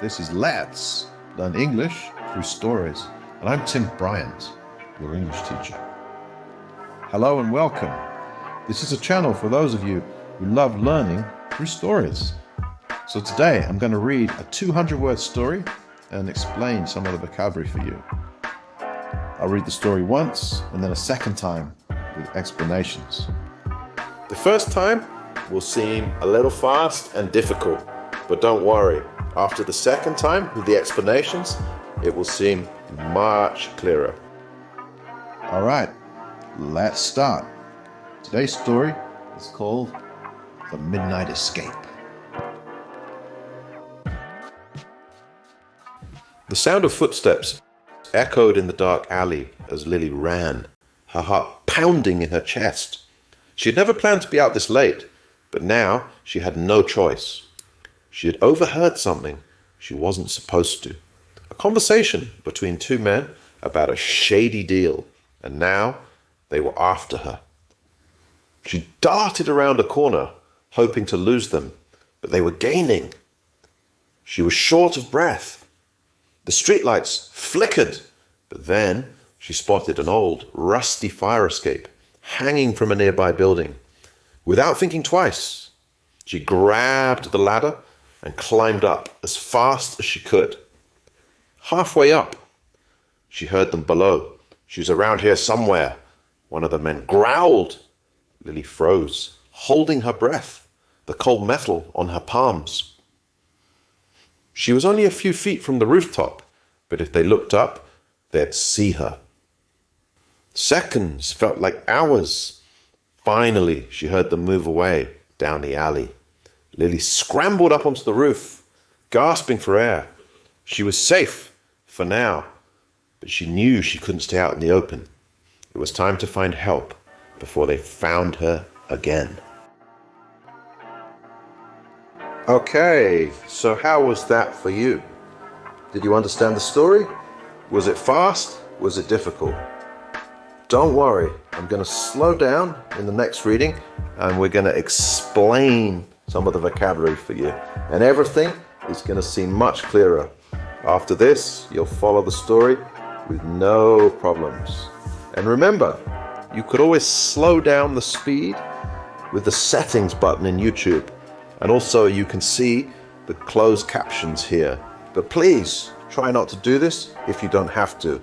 This is Let's Learn English Through Stories, and I'm Tim Bryant, your English teacher. Hello and welcome. This is a channel for those of you who love learning through stories. So today I'm going to read a 200-word story and explain some of the vocabulary for you. I'll read the story once and then a second time with explanations. The first time will seem a little fast and difficult, but don't worry. After the second time with the explanations, it will seem much clearer. All right, let's start. Today's story is called The Midnight Escape. The sound of footsteps echoed in the dark alley as Lily ran, her heart pounding in her chest. She had never planned to be out this late, but now she had no choice. She had overheard something she wasn't supposed to. A conversation between two men about a shady deal, and now they were after her. She darted around a corner, hoping to lose them, but they were gaining. She was short of breath. The streetlights flickered, but then she spotted an old, rusty fire escape hanging from a nearby building. Without thinking twice, she grabbed the ladder and climbed up as fast as she could. Halfway up, she heard them below. "She's around here somewhere," one of the men growled. Lily froze, holding her breath, the cold metal on her palms. She was only a few feet from the rooftop, but if they looked up, they'd see her. Seconds felt like hours. Finally, she heard them move away down the alley. Lily scrambled up onto the roof, gasping for air. She was safe for now, but she knew she couldn't stay out in the open. It was time to find help before they found her again. Okay, so how was that for you? Did you understand the story? Was it fast? Was it difficult? Don't worry, I'm going to slow down in the next reading and we're going to explain some of the vocabulary for you. And everything is going to seem much clearer. After this, you'll follow the story with no problems. And remember, you could always slow down the speed with the settings button in YouTube. And also you can see the closed captions here. But please try not to do this if you don't have to.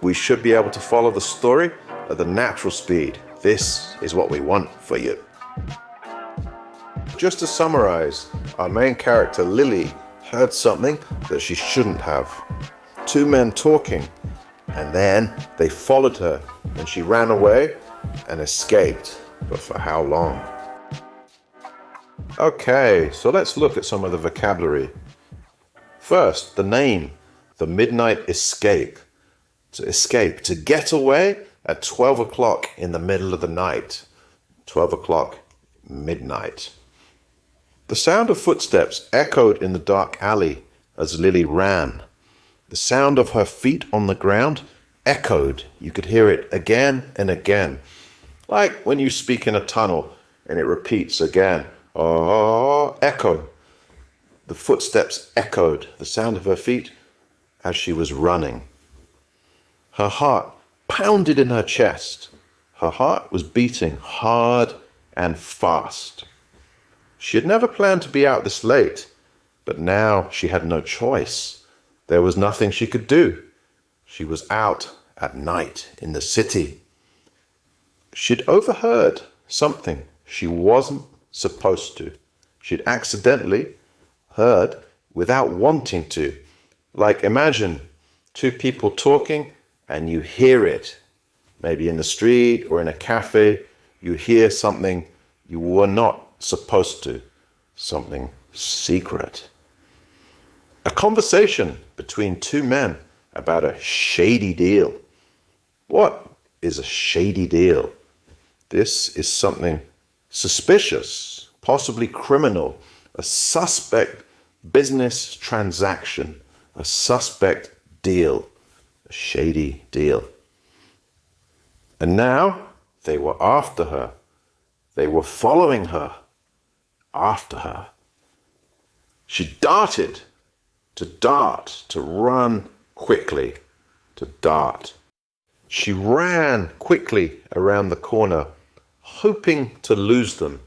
We should be able to follow the story at the natural speed. This is what we want for you. Just to summarize, our main character Lily heard something that she shouldn't have. Two men talking, and then they followed her and she ran away and escaped. But for how long? Okay, so let's look at some of the vocabulary. First, the name, The Midnight Escape. To escape, to get away at 12 o'clock in the middle of the night. 12 o'clock, midnight. The sound of footsteps echoed in the dark alley as Lily ran. The sound of her feet on the ground echoed. You could hear it again and again. Like when you speak in a tunnel and it repeats again. Oh, echo. The footsteps echoed, the sound of her feet as she was running. Her heart pounded in her chest. Her heart was beating hard and fast. She had never planned to be out this late, but now she had no choice. There was nothing she could do. She was out at night in the city. She'd overheard something she wasn't supposed to. She'd accidentally heard without wanting to. Like imagine two people talking and you hear it. Maybe in the street or in a cafe, you hear something you were not supposed to. Something secret. A conversation between two men about a shady deal. What is a shady deal? This is something suspicious, possibly criminal, a suspect business transaction, a suspect deal, a shady deal. And now they were after her. They were following her, after her. She darted to dart, to run quickly, to dart. She ran quickly around the corner, hoping to lose them,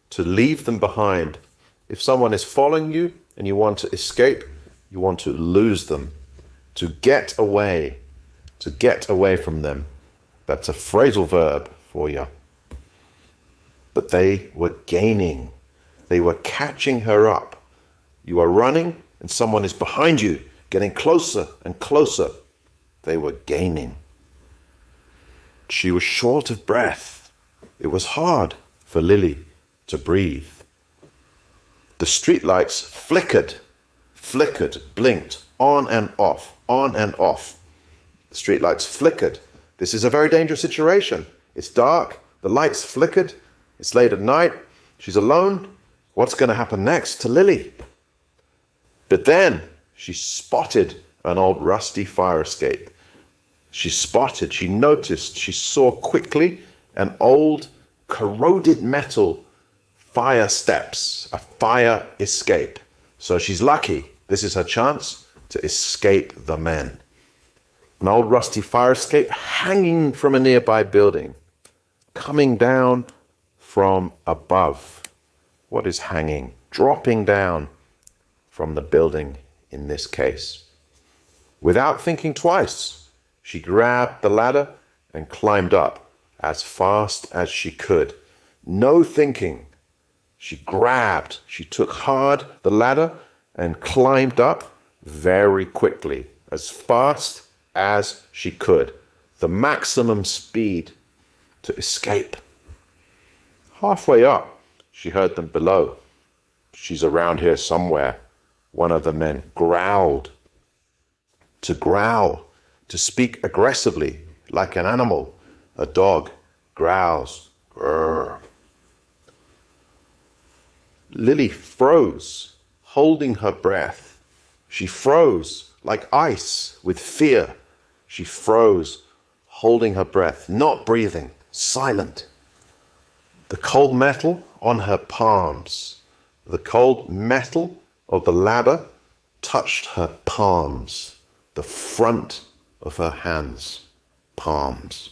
to leave them behind. If someone is following you and you want to escape, you want to lose them, to get away from them. That's a phrasal verb for you. But they were gaining. They were catching her up. You are running and someone is behind you, getting closer and closer. They were gaining. She was short of breath. It was hard for Lily to breathe. The streetlights flickered, blinked, on and off, on and off. The streetlights flickered. This is a very dangerous situation. It's dark, the lights flickered, it's late at night, she's alone. What's going to happen next to Lily? But then she spotted an old rusty fire escape. She noticed, she saw quickly an old corroded metal fire steps, a fire escape. So she's lucky. This is her chance to escape the men. An old rusty fire escape hanging from a nearby building, coming down from above. What is hanging? Dropping down from the building in this case. Without thinking twice, she grabbed the ladder and climbed up as fast as she could. No thinking. She took hard the ladder and climbed up very quickly, as fast as she could. The maximum speed to escape. Halfway up, she heard them below. She's around here somewhere. One of the men growled. To growl, to speak aggressively, like an animal. A dog growls. Grrr. Lily froze, holding her breath. She froze like ice with fear. She froze, holding her breath, not breathing, silent. The cold metal on her palms, the cold metal of the ladder touched her palms, the front of her hands, palms.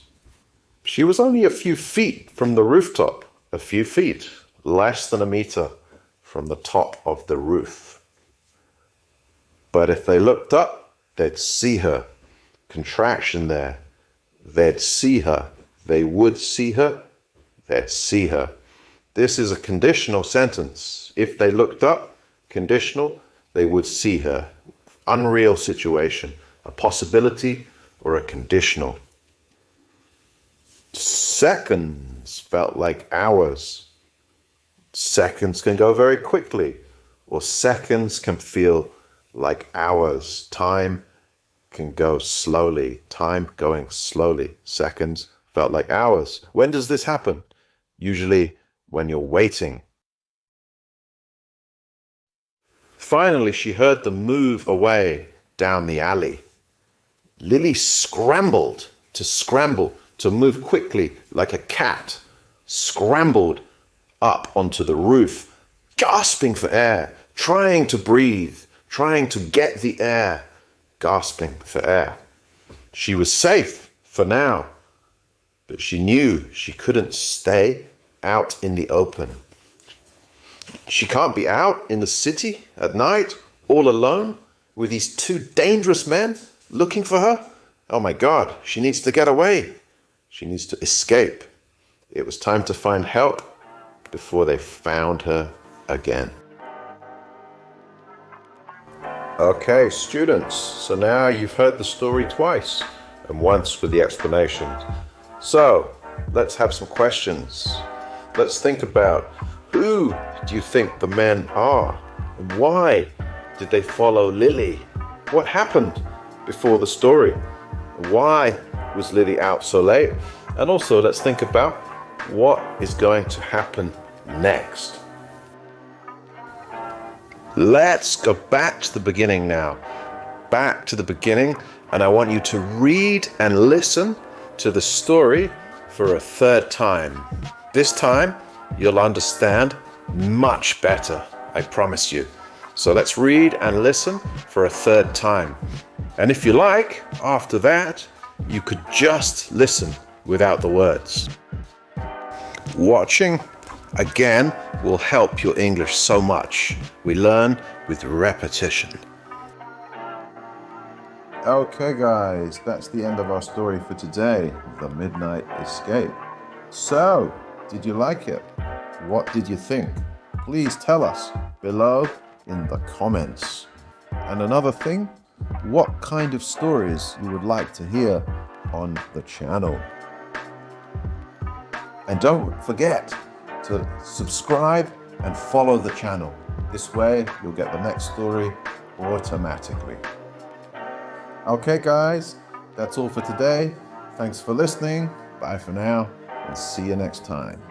She was only a few feet from the rooftop, a few feet, less than a meter from the top of the roof. But if they looked up, they'd see her. Contraction there. They'd see her. They would see her. They'd see her. This is a conditional sentence. If they looked up, conditional, they would see her. Unreal situation. A possibility or a conditional. Seconds felt like hours. Seconds can go very quickly, or seconds can feel like hours. Time can go slowly. Time going slowly. Seconds felt like hours. When does this happen? Usually when you're waiting. Finally, she heard them move away down the alley. Lily scrambled, to move quickly like a cat. Scrambled up onto the roof, gasping for air, trying to breathe, trying to get the air, gasping for air. She was safe for now, but she knew she couldn't stay out in the open. She can't be out in the city at night, all alone, with these two dangerous men looking for her. Oh my God, she needs to get away. She needs to escape. It was time to find help before they found her again. Okay, students, so now you've heard the story twice, and once with the explanation. So, let's have some questions. Let's think about, who do you think the men are? And why did they follow Lily? What happened before the story? Why was Lily out so late? And also, let's think about what is going to happen next. Let's go back to the beginning now. Back to the beginning, and I want you to read and listen to the story for a third time. This time, you'll understand much better, I promise you. So let's read and listen for a third time. And if you like, after that, you could just listen without the words. Watching, again, will help your English so much. We learn with repetition. Okay guys, that's the end of our story for today, The Midnight Escape. So, did you like it? What did you think? Please tell us below in the comments. And another thing, what kind of stories you would like to hear on the channel. And don't forget to subscribe and follow the channel. This way you'll get the next story automatically. Okay guys, that's all for today. Thanks for listening. Bye for now and see you next time.